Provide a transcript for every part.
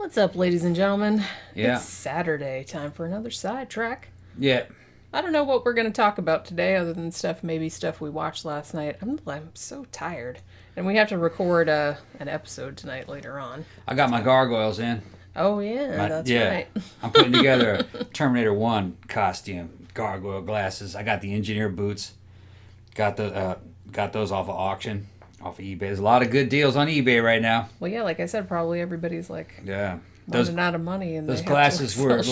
What's up, ladies and gentlemen? Yeah. It's Saturday. Time for another sidetrack. Yeah. I don't know what we're going to talk about today other than maybe stuff we watched last night. I'm so tired. And we have to record an episode tonight later on. I got my gargoyles in. Oh, yeah, that's right. I'm putting together a Terminator 1 costume, gargoyle glasses. I got the engineer boots. Got those off of auction, off of eBay. There's a lot of good deals on eBay right now. Well, yeah, like I said, probably everybody's running out of money. And those glasses were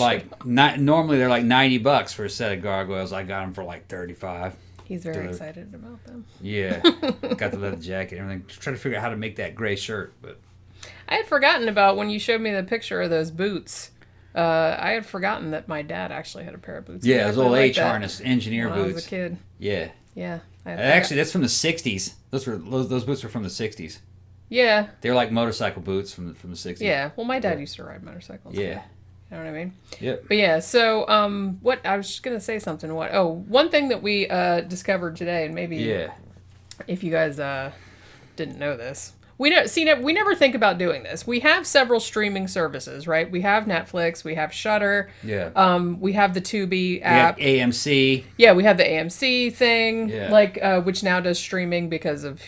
normally they're like $90 for a set of gargoyles. I got them for like $35. He's very excited about them. Yeah, got the leather jacket and everything. Just trying to figure out how to make that gray shirt, but I had forgotten about when you showed me the picture of those boots. I had forgotten that my dad actually had a pair of boots. Yeah, those old H-harness engineer boots. When I was a kid. Yeah. Yeah. Actually, that's from the 60s. Those boots were from the 60s. Yeah. They were like motorcycle boots from the 60s. Yeah. Well, my dad used to ride motorcycles. Yeah. You know what I mean? Yep. But yeah, so what I was just gonna say something. One thing that we discovered today, and maybe if you guys didn't know this, we never think about doing this. We have several streaming services, right? We have Netflix, we have Shudder, we have the Tubi app, we have AMC. Yeah, we have the AMC thing, which now does streaming because of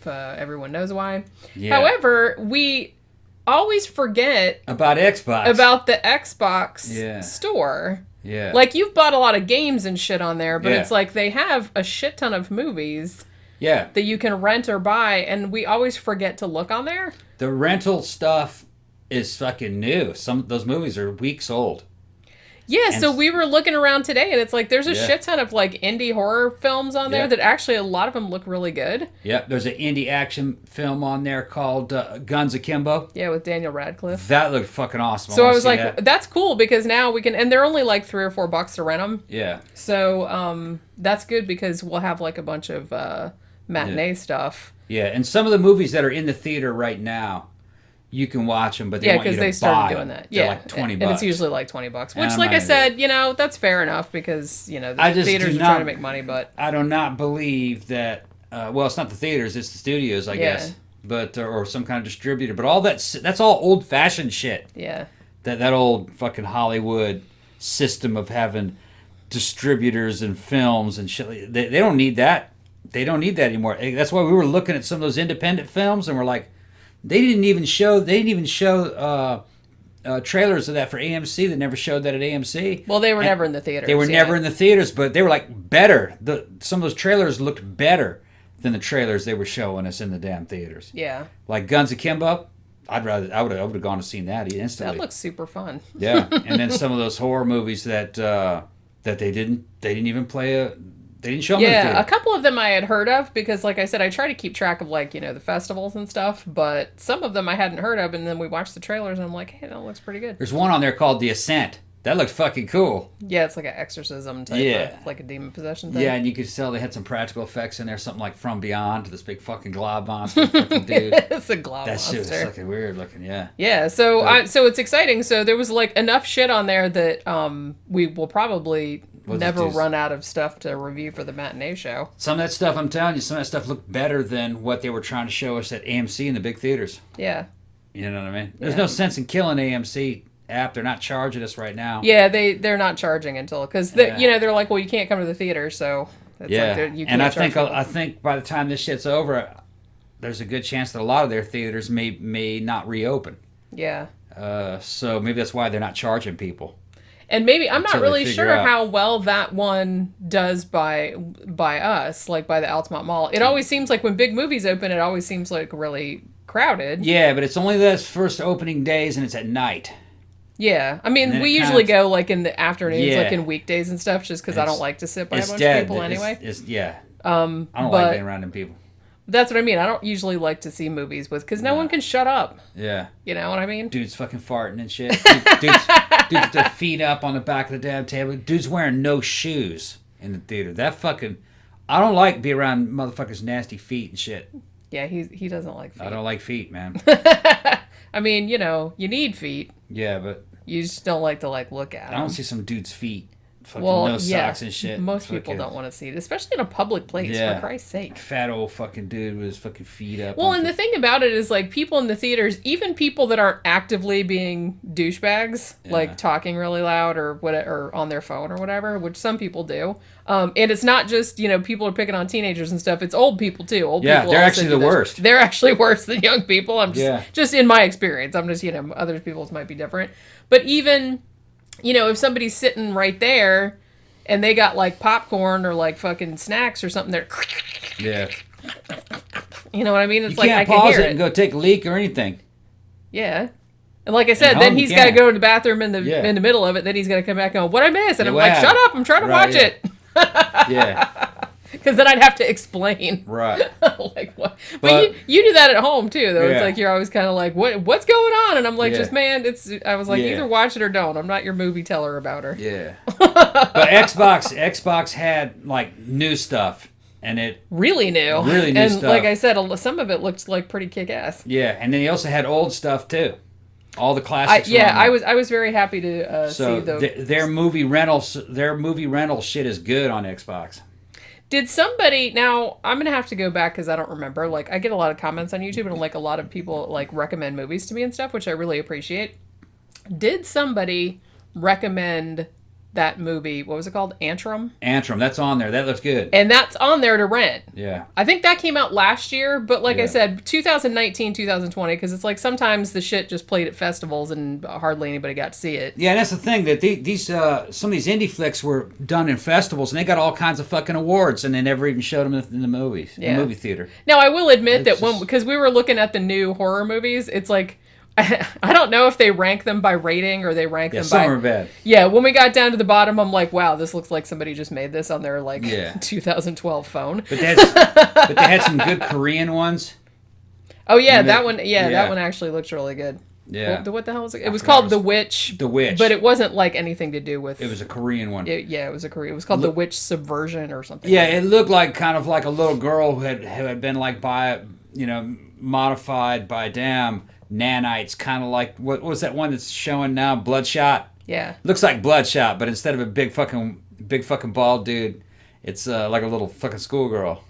everyone knows why. Yeah. However, we always forget about the Xbox store. Yeah. Like, you've bought a lot of games and shit on there, but it's like they have a shit ton of movies that you can rent or buy, and we always forget to look on there. The rental stuff is fucking new. Some of those movies are weeks old. Yeah, so we were looking around today, and it's like there's a shit ton of like indie horror films on there that actually a lot of them look really good. Yeah, there's an indie action film on there called Guns Akimbo. Yeah, with Daniel Radcliffe. That looked fucking awesome. So I was like, that's cool because now we can, and they're only like $3 or $4 to rent them. Yeah. So that's good because we'll have like a bunch of matinee stuff. Yeah, and some of the movies that are in the theater right now, you can watch them, but they want you to buy them. Yeah, because they started doing that. They're like $20. And it's usually like $20. Which, like I said, that's fair enough because, the theaters are trying to make money, but I do not believe that, it's not the theaters, it's the studios, I guess. But, or some kind of distributor. But all that's all old-fashioned shit. Yeah. That old fucking Hollywood system of having distributors and films and shit. They don't need that. They don't need that anymore. That's why we were looking at some of those independent films and we're like, They didn't even show trailers of that for AMC. They never showed that at AMC. Well, they were never in the theaters. They were never in the theaters, but they were like better. Some of those trailers looked better than the trailers they were showing us in the damn theaters. Yeah. Like Guns Akimbo, I would have gone and seen that instantly. That looks super fun. Yeah, and then some of those horror movies that they didn't even play. They didn't show them in the theater. Yeah, a couple of them I had heard of because, like I said, I try to keep track of, the festivals and stuff, but some of them I hadn't heard of, and then we watched the trailers, and I'm like, hey, that looks pretty good. There's one on there called The Ascent. That looks fucking cool. Yeah, it's like an exorcism type of, like a demon possession thing. Yeah, and you could tell they had some practical effects in there, something like From Beyond, this big fucking glob monster fucking dude. It's a glob monster. That shit was fucking weird looking, yeah. Yeah, so it's exciting. So there was, enough shit on there that we will probably never run out of stuff to review for the matinee show. Some of that stuff, I'm telling you, some of that stuff looked better than what they were trying to show us at AMC in the big theaters. Yeah. You know what I mean? There's no sense in killing AMC app. They're not charging us right now. Yeah, they're not charging until, because, they're like, well, you can't come to the theater, so it's you can't. And I think by the time this shit's over, there's a good chance that a lot of their theaters may not reopen. Yeah. So maybe that's why they're not charging people. And maybe, I'm not really sure how well that one does by us, like by the Altamont Mall. It always seems like when big movies open, it always seems like really crowded. Yeah, but it's only those first opening days and it's at night. Yeah. I mean, we usually go in the afternoons, like in weekdays and stuff, just because I don't like to sit by a bunch of people anyway. I don't like being around them people. That's what I mean. I don't usually like to see movies because no one can shut up. Yeah. You know what I mean? Dude's fucking farting and shit. Dude's with their feet up on the back of the damn table. Dude's wearing no shoes in the theater. That fucking... I don't like being around motherfuckers' nasty feet and shit. Yeah, he doesn't like feet. I don't like feet, man. I mean, you need feet. Yeah, but... You just don't like to, look at them. I don't see some dude's feet fucking no socks and shit. Most people don't want to see it, especially in a public place, for Christ's sake. Fat old fucking dude with his fucking feet up. Well, and the thing about it is, like, people in the theaters, even people that aren't actively being douchebags, like talking really loud or whatever, or on their phone or whatever, which some people do. And it's not just, people are picking on teenagers and stuff. It's old people too. Old people they're actually the worst. They're actually worse than young people. I'm just in my experience. I'm just, other people's might be different. But even, if somebody's sitting right there and they got like popcorn or like fucking snacks or something, they're you know what I mean? It's like I can pause hear it and go take a leak or anything. Yeah. And like I said, then he's got to go to the bathroom in the middle of it. Then he's got to come back and go, what I miss? And I'm like, shut up. I'm trying to watch it. Because then I'd have to explain. Right. Like what? But you do that at home too, though. It's like you're always kind of like, what's going on? And I'm like, just man, I was like, either watch it or don't. I'm not your movie teller about her. Yeah. But Xbox had like new stuff, and it really new. And stuff. Like I said, some of it looked like pretty kick-ass. Yeah, and then he also had old stuff too. All the classics. I was very happy to see those. Their movie rental shit is good on Xbox. Did somebody, now I'm going to have to go back because I don't remember, like I get a lot of comments on YouTube and like a lot of people like recommend movies to me and stuff, which I really appreciate. Did somebody recommend that movie, what was it called? Antrim, that's on there. That looks good. And that's on there to rent. Yeah. I think that came out last year, but like I said, 2019, 2020, because it's like sometimes the shit just played at festivals and hardly anybody got to see it. Yeah, and that's the thing, that these some of these indie flicks were done in festivals, and they got all kinds of fucking awards, and they never even showed them in the movies, in the movie theater. Now, I will admit that because we were looking at the new horror movies, it's like, I don't know if they rank them by rating or they rank them by... some are bad. Yeah, when we got down to the bottom, I'm like, wow, this looks like somebody just made this on their, 2012 phone. But they had some good Korean ones. Oh, yeah, that one actually looks really good. Yeah. What the hell was it? It was called The Witch. The Witch. But it wasn't, anything to do with... It was a Korean one. It was a Korean... It was called The Witch Subversion or something. Yeah, it looked kind of like a little girl who had been, modified by nanites, kind of like what was that one that's showing now, Bloodshot? Yeah, looks like Bloodshot, but instead of a big fucking bald dude, it's like a little fucking schoolgirl.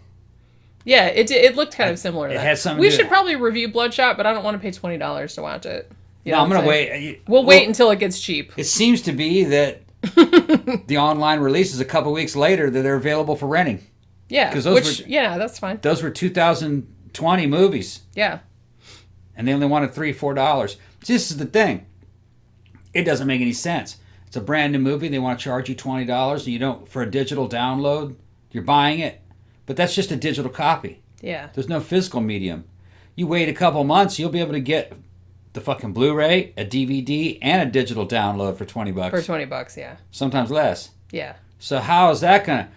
Yeah, it looked kind of similar to that. It had something. We should probably review Bloodshot, but I don't want to pay $20 to watch it. No, I'm gonna wait. We'll wait until it gets cheap. It seems to be that the online releases a couple weeks later that they're available for renting. Yeah, that's fine. Those were 2020 movies. Yeah. And they only wanted $3-4. This is the thing. It doesn't make any sense. It's a brand new movie. They want to charge you $20, and you don't for a digital download. You're buying it, but that's just a digital copy. Yeah. There's no physical medium. You wait a couple months, you'll be able to get the fucking Blu-ray, a DVD, and a digital download for $20. For $20, yeah. Sometimes less. Yeah. So how is that gonna?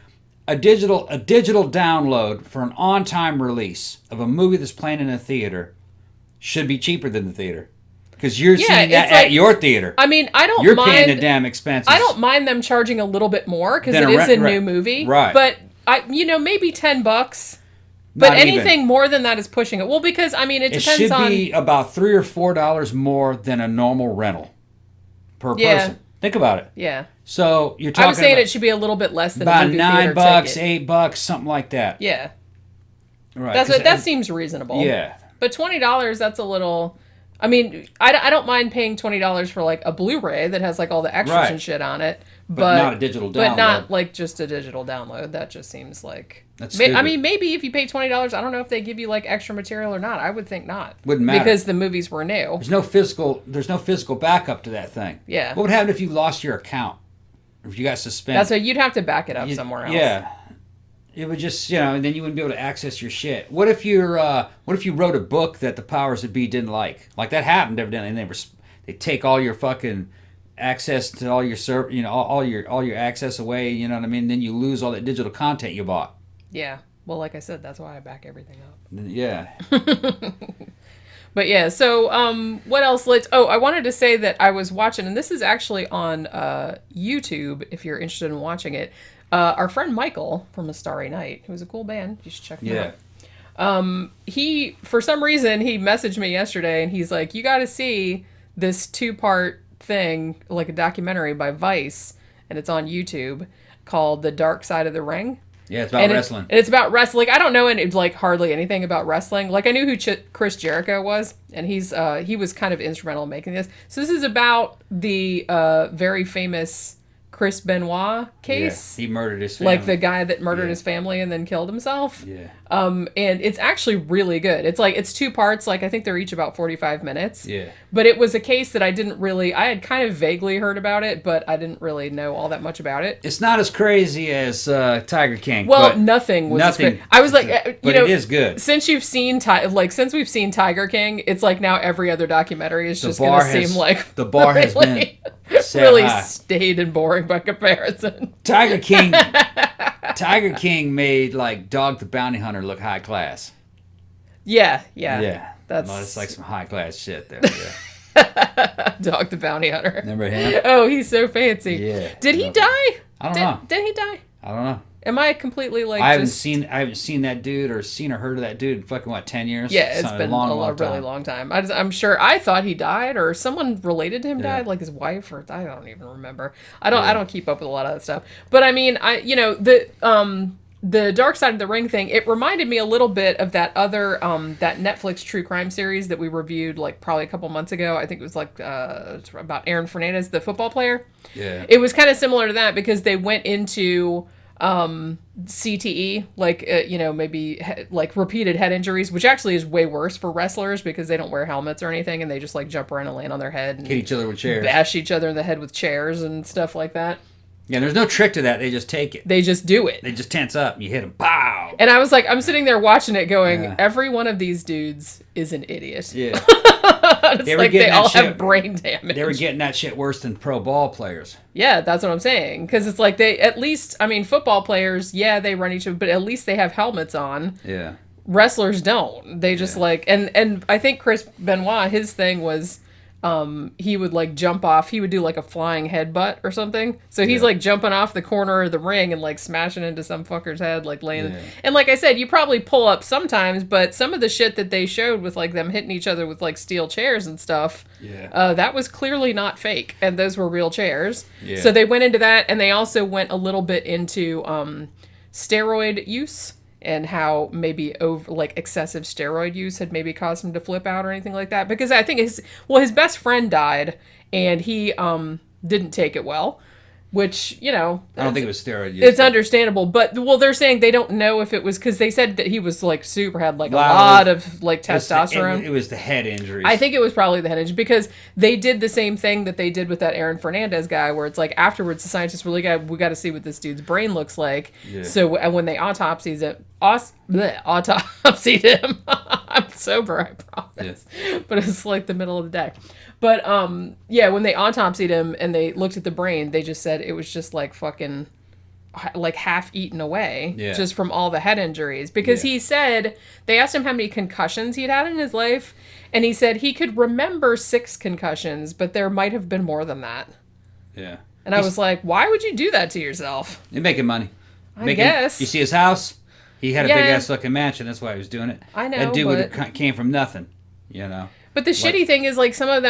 A digital download for an on-time release of a movie that's playing in a theater should be cheaper than the theater, because you're seeing that at your theater. I mean, you're paying the damn expenses. I don't mind them charging a little bit more because it is a new movie, right? But maybe $10. But anything more than that is pushing it. Well, because it depends on. It should be about $3 or $4 more than a normal rental per person. Think about it. Yeah. So you're talking. I was saying it should be a little bit less than about a movie theater $9, $8, something like that. Yeah. Right. That seems reasonable. Yeah. But $20, that's a little... I don't mind paying $20 for, a Blu-ray that has, all the extras and shit on it. But not a digital download. But not, just a digital download. That just seems like... That's stupid. Maybe if you pay $20, I don't know if they give you, extra material or not. I would think not. Wouldn't matter. Because the movies were new. There's no physical backup to that thing. Yeah. What would happen if you lost your account? Or if you got suspended? That's what you'd have to back it up somewhere else. Yeah. It would just, and then you wouldn't be able to access your shit. What if you wrote a book that the powers that be didn't like? Like that happened evidently, and they take all your fucking access to all your all your access away. You know what I mean? Then you lose all that digital content you bought. Yeah. Well, like I said, that's why I back everything up. Yeah. But yeah, so what else? I wanted to say that I was watching, and this is actually on YouTube if you're interested in watching it. Our friend Michael from A Starry Night, who was a cool band, you should check him out. He, for some reason, he messaged me yesterday, and he's like, you got to see this 2-part thing, like a documentary by Vice, and it's on YouTube, called The Dark Side of the Ring. Yeah, it's about wrestling. And it's about wrestling. I don't know like hardly anything about wrestling. Like I knew who Chris Jericho was, and he was kind of instrumental in making this. So this is about the very famous Chris Benoit case. Yeah, he murdered his family. Like the guy that murdered his family and then killed himself. Yeah. And it's actually really good. It's 2 parts. Like I think they're each about 45 minutes. Yeah. But it was a case that I had kind of vaguely heard about it, but I didn't really know all that much about it. It's not as crazy as Tiger King. Well, nothing was. Nothing. I was like, but it is good. Since we've seen Tiger King, it's like now every other documentary is just going to seem like the bar has been really staid and boring by comparison. Tiger King made like Dog the Bounty Hunter look high class. Yeah. That's like some high class shit there. Yeah. Dog the Bounty Hunter. Remember him? Oh, he's so fancy. Yeah. Did he die? I don't know. Did he die? I don't know. Am I completely like? I haven't seen that dude or seen or heard of that dude in fucking 10 years? Yeah, it's been a really long time. I'm sure. I thought he died or someone related to him died, like his wife, or I don't even remember. I don't keep up with a lot of that stuff. But I mean, the Dark Side of the Ring thing, it reminded me a little bit of that other that Netflix true crime series that we reviewed like probably a couple months ago. I think it was like it's about Aaron Fernandez, the football player. Yeah. It was kind of similar to that because they went into CTE, like maybe like repeated head injuries, which actually is way worse for wrestlers because they don't wear helmets or anything and they just like jump around and land on their head and hit each other with chairs, bash each other in the head with chairs and stuff like that. Yeah, there's no trick to that. They just take it. They just do it. They just tense up and you hit them. Pow! And I was like, I'm sitting there watching it going, every one of these dudes is an idiot. Yeah. It's like they all have brain damage. They were getting that shit worse than pro ball players. Yeah, that's what I'm saying. Because it's like football players, they run each other, but at least they have helmets on. Yeah. Wrestlers don't. They just and I think Chris Benoit, his thing was he would like jump off. He would do like a flying headbutt or something. So he's like jumping off the corner of the ring and like smashing into some fucker's head, like laying. Yeah. And like I said, you probably pull up sometimes, but some of the shit that they showed with like them hitting each other with like steel chairs and stuff, that was clearly not fake, and those were real chairs. Yeah. So they went into that, and they also went a little bit into steroid use. And how maybe excessive steroid use had maybe caused him to flip out or anything like that. Because I think his best friend died and he didn't take it well. Which, I don't think it was steroid use. It's understandable. But, they're saying they don't know if it was... Because they said that he was, like, had, like, a lot of, like, testosterone. It was the head injuries. I think it was probably the head injury. Because they did the same thing that they did with that Aaron Fernandez guy, where it's like, afterwards, the scientists were like, we got to see what this dude's brain looks like. Yeah. So, when they autopsied him... I'm sober, I promise. Yeah. But it's, like, the middle of the day. But, when they autopsied him and they looked at the brain, they just said it was just, like, fucking, like, half eaten away. Yeah. Just from all the head injuries. Because he said, they asked him how many concussions he'd had in his life, and he said he could remember 6 concussions, but there might have been more than that. Yeah. And I was like, why would you do that to yourself? You're making money. I guess. You see his house? He had a big-ass fucking mansion. That's why he was doing it. I know, that dude came from nothing, But the shitty thing is, like, some of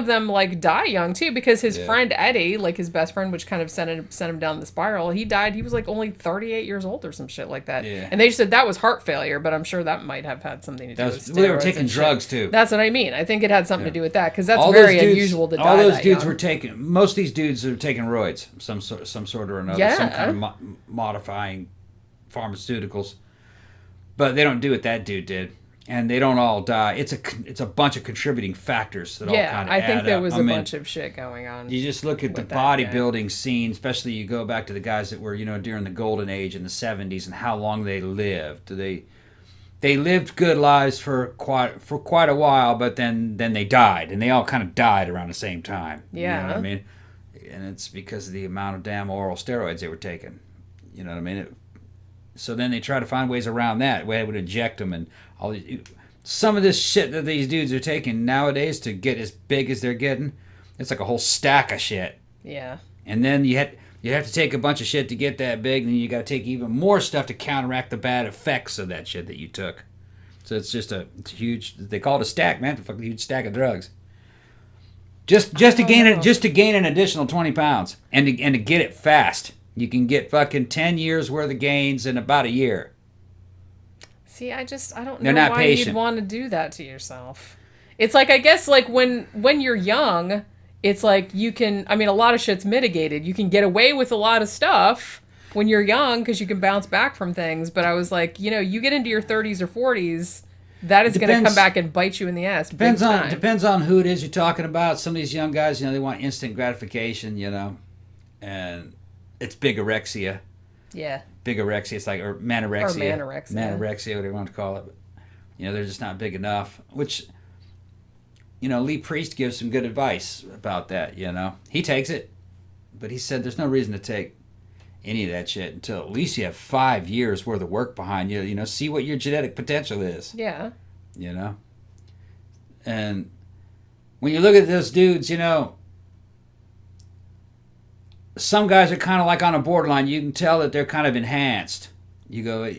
them, like, die young, too, because his friend Eddie, like, his best friend, which kind of sent him down the spiral, he died, he was, like, only 38 years old or some shit like that. Yeah. And they just said that was heart failure, but I'm sure that might have had something to do with steroids. They were taking drugs, too. That's what I mean. I think it had something to do with that, because that's very unusual to die all those dudes young. were taking, most of these dudes are taking roids, some sort or another, some kind of modifying pharmaceuticals. But they don't do what that dude did. And they don't all die. It's a bunch of contributing factors that all kind of add up. I think there was a bunch of shit going on. You just look at the bodybuilding scene, especially you go back to the guys that were, during the golden age in the 70s and how long they lived. They lived good lives for quite a while, but then they died. And they all kind of died around the same time. Yeah. You know what I mean? And it's because of the amount of damn oral steroids they were taking. You know what I mean? So then they try to find ways around that. They would inject them and all these. Some of this shit that these dudes are taking nowadays to get as big as they're getting, it's like a whole stack of shit. Yeah. And then you have to take a bunch of shit to get that big, and then you got to take even more stuff to counteract the bad effects of that shit that you took. So it's just it's huge. They call it a stack, man. It's a fucking huge stack of drugs. Just to gain an additional 20 pounds and to get it fast. You can get fucking 10 years worth of gains in about a year. See, I don't know why you'd want to do that to yourself. It's like, I guess, like when you're young, it's like you can, I mean, a lot of shit's mitigated. You can get away with a lot of stuff when you're young because you can bounce back from things. But I was like, you get into your 30s or 40s, that is going to come back and bite you in the ass. Depends on who it is you're talking about. Some of these young guys, they want instant gratification, and it's bigorexia. Yeah. Bigorexia, it's like, or manorexia. Manorexia. Manorexia, whatever you want to call it. But, they're just not big enough, which, Lee Priest gives some good advice about that, He takes it, but he said there's no reason to take any of that shit until at least you have 5 years worth of work behind you, see what your genetic potential is. Yeah. And when you look at those dudes, some guys are kind of like on a borderline. You can tell that they're kind of enhanced. You go,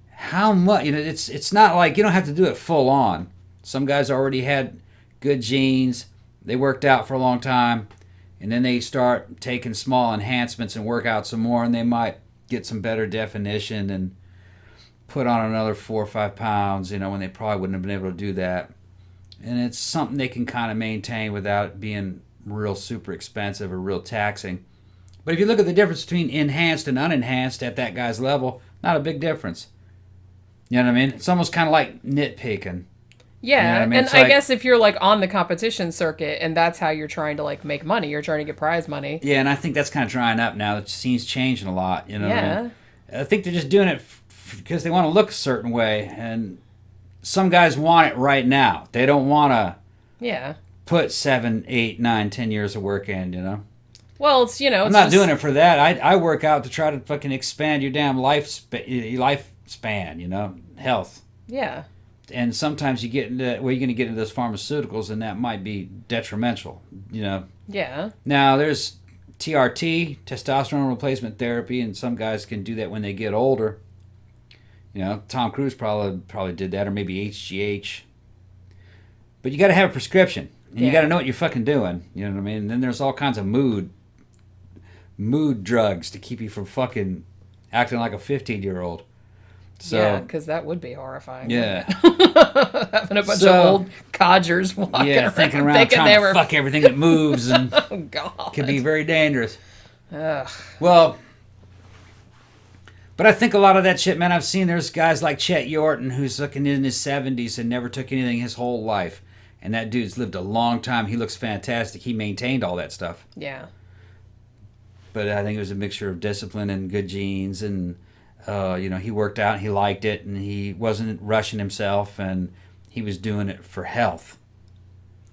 how much? It's not like you don't have to do it full on. Some guys already had good genes. They worked out for a long time. And then they start taking small enhancements and work out some more. And they might get some better definition and put on another 4 or 5 pounds, when they probably wouldn't have been able to do that. And it's something they can kind of maintain without it being real super expensive or real taxing. But if you look at the difference between enhanced and unenhanced at that guy's level, not a big difference. You know what I mean? It's almost kind of like nitpicking. Yeah, and I guess if you're like on the competition circuit and that's how you're trying to like make money, you're trying to get prize money. Yeah, and I think that's kind of drying up now. The scene's changing a lot. What I mean? I think they're just doing it because they want to look a certain way, and some guys want it right now. They don't want to put 7, 8, 9, 10 years of work in. Well, it's I'm not doing it for that. I work out to try to fucking expand your damn lifespan, health. Yeah. And sometimes you get into you're going to get into those pharmaceuticals, and that might be detrimental. Yeah. Now there's TRT, testosterone replacement therapy, and some guys can do that when they get older. Tom Cruise probably did that, or maybe HGH. But you got to have a prescription, and you got to know what you're fucking doing. You know what I mean? And then there's all kinds of mood drugs to keep you from fucking acting like a 15-year-old. So, yeah, because that would be horrifying. Yeah. Having a bunch of old codgers walking around thinking trying to fuck everything that moves, and oh, God. Can be very dangerous. Ugh. Well, but I think a lot of that shit, man, I've seen there's guys like Chet Yorton who's looking in his 70s and never took anything his whole life. And that dude's lived a long time. He looks fantastic. He maintained all that stuff. Yeah. But I think it was a mixture of discipline and good genes, and he worked out and he liked it, and he wasn't rushing himself, and he was doing it for health.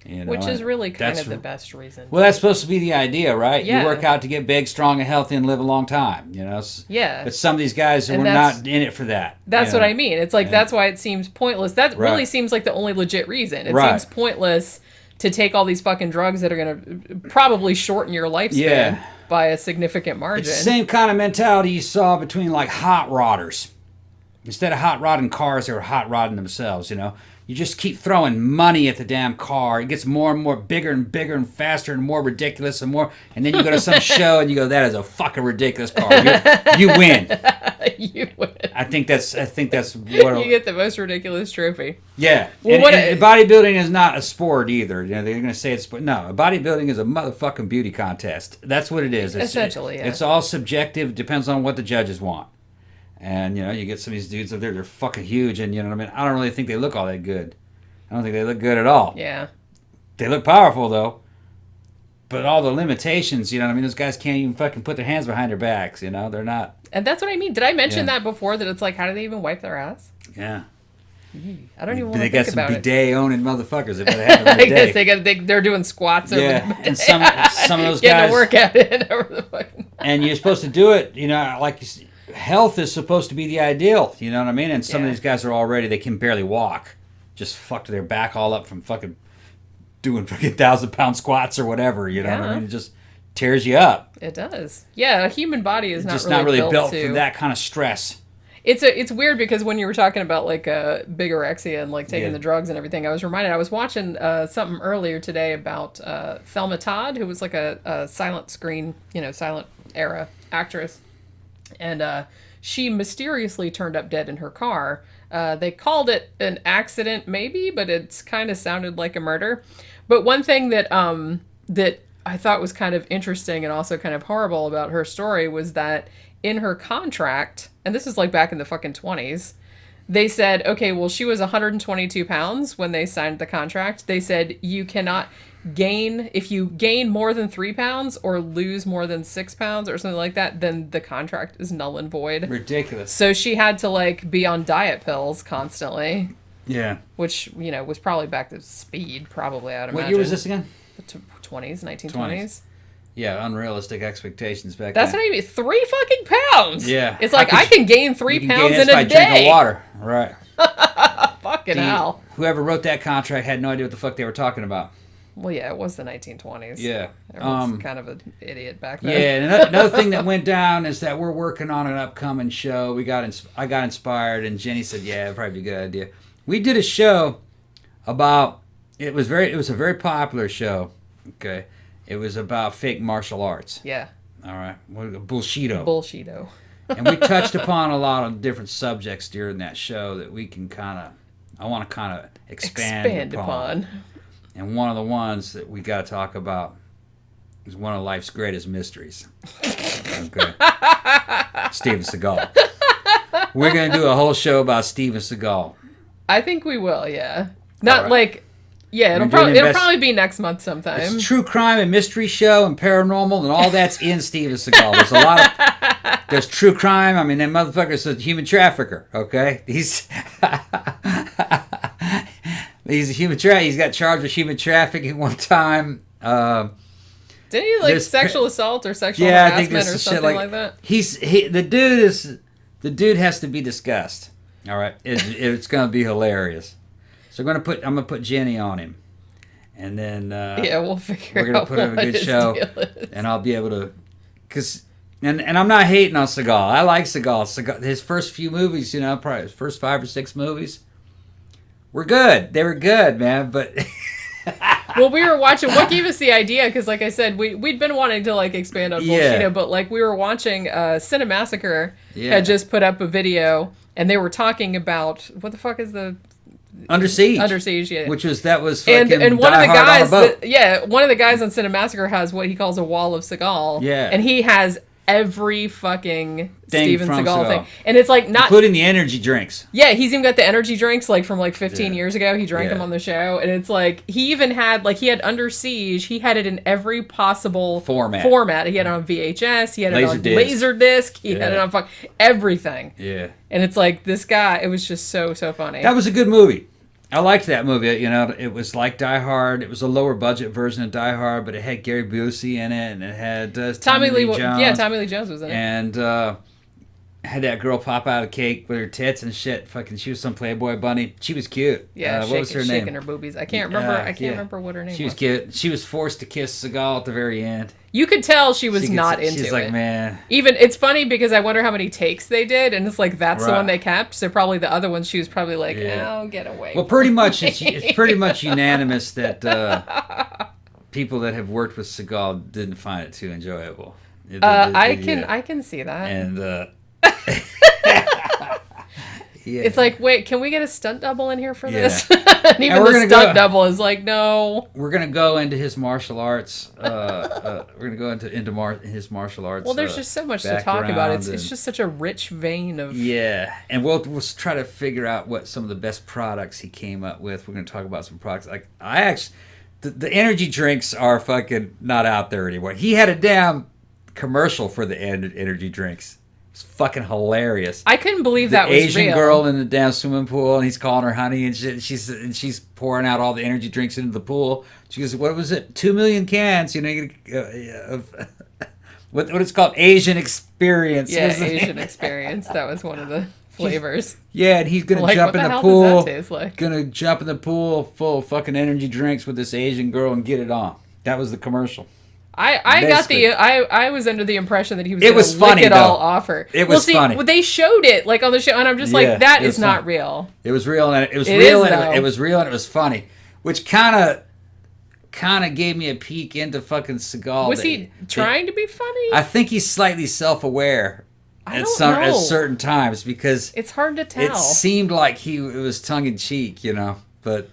Which is really kind of the best reason. Well, that's supposed to be the idea, right? Yeah. You work out to get big, strong, and healthy and live a long time, Yeah. But some of these guys were not in it for that. That's what I mean. It's like, that's why it seems pointless. That really seems like the only legit reason. It seems pointless to take all these fucking drugs that are going to probably shorten your lifespan by a significant margin. It's the same kind of mentality you saw between like hot rodders. Instead of hot rodding cars, they were hot rodding themselves, You just keep throwing money at the damn car. It gets more and more bigger and bigger and faster and more ridiculous and more. And then you go to some show and you go, that is a fucking ridiculous car. You win. You win. I think that's what you get the most ridiculous trophy. Yeah. Well, and bodybuilding is not a sport either. They're going to say it's no. Bodybuilding is a motherfucking beauty contest. That's what it is. Essentially, yeah. It's all subjective. Depends on what the judges want. And, you get some of these dudes up there, they're fucking huge, and, I don't really think they look all that good. I don't think they look good at all. Yeah. They look powerful, though. But all the limitations, those guys can't even fucking put their hands behind their backs, they're not. And that's what I mean. Did I mention that before, that it's like, how do they even wipe their ass? Yeah. I don't even want to think about it. They got some bidet-owning motherfuckers. I guess they're doing squats over the bidet. And some of those guys... Getting a workout in over the fucking... And you're supposed to do it, like... Health is supposed to be the ideal, you know what I mean? And some of these guys they can barely walk. Just fucked their back all up from fucking doing fucking 1,000-pound squats or whatever, you know what I mean? It just tears you up. It does. Yeah, a human body is not really built for that kind of stress. It's weird because when you were talking about like bigorexia and like taking the drugs and everything, I was reminded. I was watching something earlier today about Thelma Todd, who was like a silent screen, silent era actress, and she mysteriously turned up dead in her car. They called it an accident, maybe, but it's kind of sounded like a murder. But one thing that that I thought was kind of interesting and also kind of horrible about her story was that in her contract, and this is like back in the fucking 20s, they said, okay, well, she was 122 pounds when they signed the contract. They said you cannot gain, if you gain more than 3 pounds or lose more than 6 pounds or something like that, then the contract is null and void. Ridiculous. So she had to like be on diet pills constantly. Yeah. Which, was probably back to speed, probably, I'd imagine. What year was this again? The 20s, 1920s. Yeah, unrealtic expectations back That's then. not even 3 fucking pounds. Yeah. It's like I can gain 3 pounds in a by day. drinking water. Right. Fucking hell. Whoever wrote that contract had no idea what the fuck they were talking about. Well, yeah, it was the 1920s. Yeah. Everyone's kind of an idiot back then. Yeah, and another thing that went down is that we're working on an upcoming show. I got inspired, and Jenny said, yeah, it'd probably be a good idea. We did a show about, it was a very popular show, okay? It was about fake martial arts. Yeah. All right. Bullshito. Bullshito. And we touched upon a lot of different subjects during that show that we can I want to expand upon. And one of the ones that we got to talk about is one of life's greatest mysteries. Okay. Steven Seagal. We're going to do a whole show about Steven Seagal. I think we will, yeah. Not right. like... Yeah, it'll probably be next month sometime. It's a true crime and mystery show and paranormal and all that's in Steven Seagal. There's a lot of... There's true crime. I mean, that motherfucker's a human trafficker, okay? He's a human trafficker. He's got charged with human trafficking one time. Didn't he sexual assault or sexual harassment or something like that? The dude has to be discussed. All right, it's going to be hilarious. So I'm gonna put Jenny on him, and then we'll figure. We're gonna put up a good show, and I'll be able to, and I'm not hating on Seagal. I like Seagal. His first few movies, probably his first 5 or 6 movies, were good. They were good, man. But well, we were watching. What gave us the idea? Because, like I said, we'd been wanting to expand on Bullshito, but we were watching Cinemassacre had just put up a video, and they were talking about what the fuck is the Under Siege. Under Siege, yeah. That was fucking and one of the guys, on one of the guys on Cinemassacre has what he calls a wall of Seagal. Yeah. And he has every fucking Steven Seagal thing. And it's not... Including the energy drinks. Yeah, he's even got the energy drinks from 15 years ago. He drank them on the show. And it's he even had, he had Under Siege. He had it in every possible format. He had it on VHS. He had it on Laserdisc. He had it on everything. Yeah. And it's this guy, it was just so funny. That was a good movie. I liked that movie. It was like Die Hard. It was a lower budget version of Die Hard, but it had Gary Busey in it, and it had Tommy Lee Jones. Yeah, Tommy Lee Jones was in it. And had that girl pop out of cake with her tits and shit. Fucking, she was some Playboy bunny. She was cute. Yeah, what was her name? Shaking her boobies. I can't remember. I can't remember what her name was. She was cute. She was forced to kiss Seagal at the very end. You could tell she was not into it. She's like, man. Even, it's funny because I wonder how many takes they did, and it's that's the one they kept. So probably the other ones, she was probably oh, get away. Well, pretty much, it's pretty much unanimous that people that have worked with Seagal didn't find it too enjoyable. I can see that. And yeah. It's wait, can we get a stunt double in here for this? And even the stunt double is no. We're gonna go into his martial arts. We're gonna go into his martial arts. Well, there's just so much to talk about. It's just such a rich vein of. Yeah, and we'll try to figure out what some of the best products he came up with. We're gonna talk about some products. The energy drinks are fucking not out there anymore. He had a damn commercial for the energy drinks. It's fucking hilarious. I couldn't believe that was real. The Asian girl in the damn swimming pool, and he's calling her honey, and she's pouring out all the energy drinks into the pool. She goes, "What was it? 2 million cans? What it's called? Asian experience." Yeah, Asian experience. That was one of the flavors. Yeah, and he's gonna jump in the pool. Does that taste like? Gonna jump in the pool full of fucking energy drinks with this Asian girl and get it on. That was the commercial. I was under the impression that he was going to lick it all off her. It was funny. They showed it like on the show, and I'm just like, that is not real. It was real, and it was real, and it was real, and it was funny, which kind of gave me a peek into fucking Seagal. Was he trying to be funny? I think he's slightly self-aware at certain times, because it's hard to tell. It seemed like it was tongue-in-cheek, but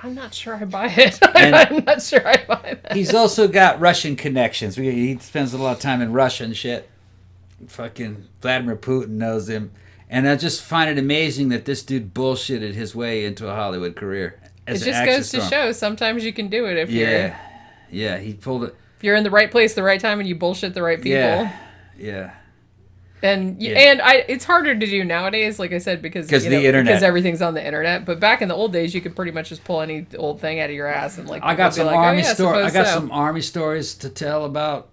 I'm not sure I buy it. I'm not sure I buy that. He's also got Russian connections. He spends a lot of time in Russia and shit. Fucking Vladimir Putin knows him. And I just find it amazing that this dude bullshitted his way into a Hollywood career. It just goes to show sometimes you can do it if you're... Yeah, he pulled it. If you're in the right place, the right time, and you bullshit the right people. Yeah. And it's harder to do nowadays, like I said, because the internet, because everything's on the internet. But back in the old days, you could pretty much just pull any old thing out of your ass and like. I got some army stories. I got some army stories to tell about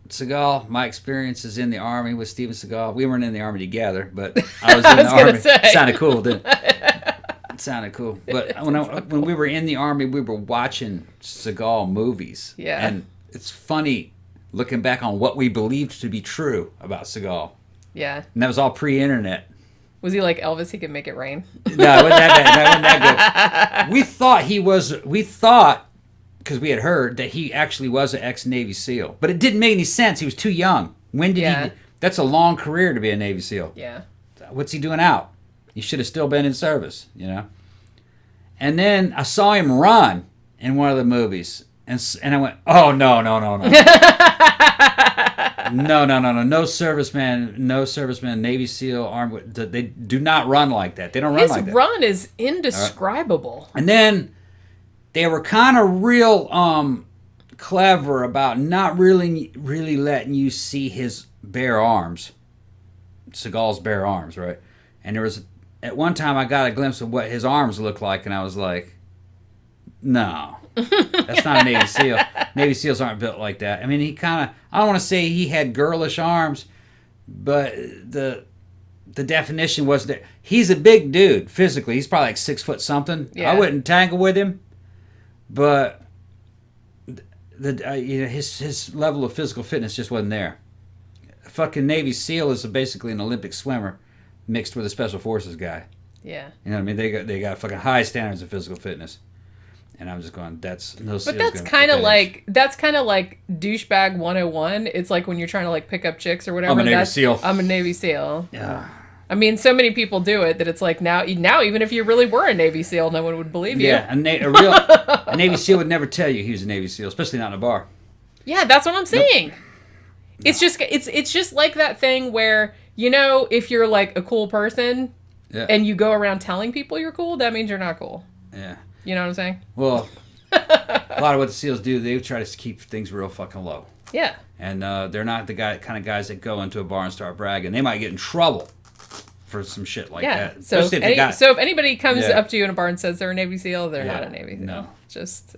Seagal. My experiences in the army with Steven Seagal. We weren't in the army together, but I was in the army. It sounded cool, didn't it? It sounded cool. But when we were in the army, we were watching Seagal movies. Yeah. And it's funny looking back on what we believed to be true about Seagal. Yeah. And that was all pre-internet. Was he like Elvis? He could make it rain? No, it wasn't that good. We thought, because we had heard that he actually was an ex-Navy SEAL. But it didn't make any sense. He was too young. When did he... That's a long career to be a Navy SEAL. Yeah. What's he doing out? He should have still been in service, And then I saw him run in one of the movies. And I went, oh, no. No, no serviceman, Navy SEAL, armed. They do not run like that. They don't run like that. His run is indescribable. And then they were kind of real clever about not really letting you see his bare arms. Seagal's bare arms, right? And there was, at one time I got a glimpse of what his arms looked like, and I was like, no. That's not a Navy SEAL. Navy SEALs aren't built like that. I mean, he kind of... I don't want to say he had girlish arms, but the definition was that he's a big dude physically. He's probably like 6 foot something. Yeah. I wouldn't tangle with him, but his level of physical fitness just wasn't there. A fucking Navy SEAL is basically an Olympic swimmer mixed with a special forces guy. Yeah. You know what I mean? They got fucking high standards of physical fitness. And I'm just going, that's kind of like douchebag 101. It's like when you're trying to like pick up chicks or whatever. I'm a Navy SEAL. I'm a Navy SEAL. Yeah. I mean, so many people do it that it's like now even if you really were a Navy SEAL, no one would believe you. Yeah, a Navy SEAL would never tell you he was a Navy SEAL, especially not in a bar. Yeah, that's what I'm saying. Nope. It's just like that thing where, if you're like a cool person and you go around telling people you're cool, that means you're not cool. Yeah. You know what I'm saying? Well, a lot of what the SEALs do, they try to keep things real fucking low. Yeah. And they're not the kind of guys that go into a bar and start bragging. They might get in trouble for some shit like that. So if anybody comes up to you in a bar and says they're a Navy SEAL, they're not a Navy SEAL. No. Just,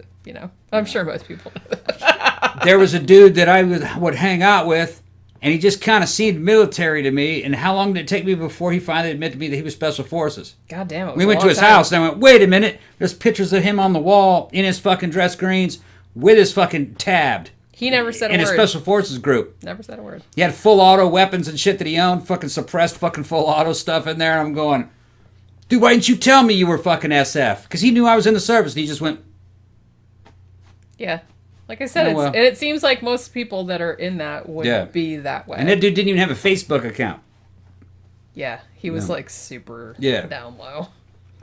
I'm sure most people know that. There was a dude that I would hang out with, and he just kind of seemed military to me. And how long did it take me before he finally admitted to me that he was Special Forces? God damn it. We went to his house, and I went, wait a minute. There's pictures of him on the wall in his fucking dress greens with his fucking tabbed. He never said a word. In his Special Forces group. Never said a word. He had full auto weapons and shit that he owned, fucking suppressed fucking full auto stuff in there. And I'm going, dude, why didn't you tell me you were fucking SF? Because he knew I was in the service, and he just went. Yeah. Like I said, it seems like most people that are in that would be that way. And that dude didn't even have a Facebook account. Yeah, he was like super down low.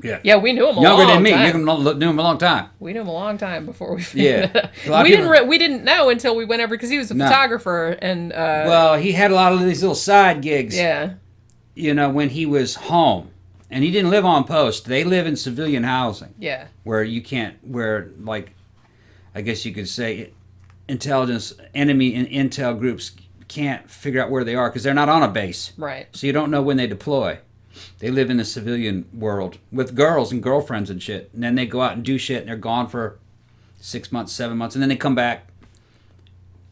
Yeah. Yeah, we knew him a Younger long time. Younger than me. Knew him a long time. We knew him a long time before we figured it out. We didn't know until we went over, because he was a photographer. And well, he had a lot of these little side gigs. Yeah. When he was home. And he didn't live on post. They live in civilian housing. Yeah. Where you can't, like, I guess you could say enemy and intel groups can't figure out where they are because they're not on a base. Right. So you don't know when they deploy. They live in the civilian world with girls and girlfriends and shit. And then they go out and do shit, and they're gone for 6 months, 7 months. And then they come back.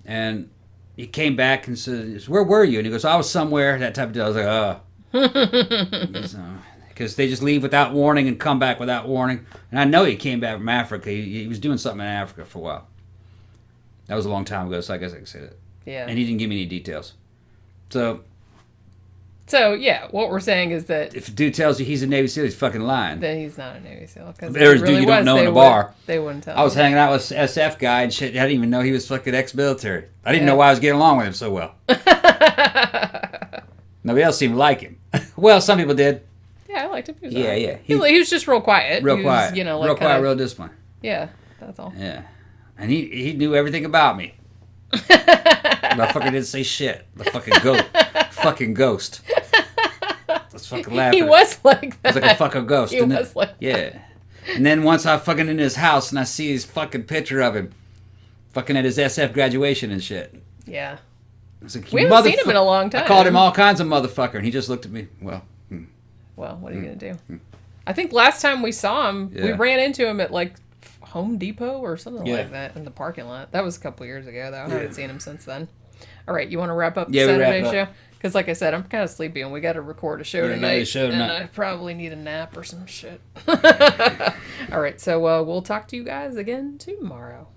And he came back and says, where were you? And he goes, I was somewhere. That type of deal. I was like, because they just leave without warning and come back without warning. And I know he came back from Africa. He was doing something in Africa for a while. That was a long time ago, so I guess I can say that. Yeah. And he didn't give me any details. So yeah, what we're saying is that if a dude tells you he's a Navy SEAL, he's fucking lying. then he's not a Navy SEAL. Because There's a dude you don't know in a bar. They wouldn't tell. I was hanging out with SF guy and shit. I didn't even know he was fucking ex-military. I didn't know why I was getting along with him so well. Nobody else seemed to like him. Well, some people did. Yeah, I liked him. He was Yeah, right. yeah. He was just real quiet. Real quiet. You know, like real quiet, real disciplined. Yeah, that's all. Yeah. And he knew everything about me. Motherfucker didn't say shit. The fucking ghost. Let's fucking laugh. He was like that. He was like a fucking ghost. He was like that. Yeah. And then once I fucking in his house and I see his fucking picture of him, fucking at his SF graduation and shit. Yeah. I was like, we haven't seen him in a long time. I called him all kinds of motherfucker, and he just looked at me. Well, what are you gonna do? I think last time we saw him, we ran into him at like Home Depot or something like that in the parking lot. That was a couple years ago, though. I haven't seen him since then. All right, you want to wrap up the Saturday show? Because, like I said, I'm kind of sleepy, and we got to record a show tonight. And I probably need a nap or some shit. All right, so we'll talk to you guys again tomorrow.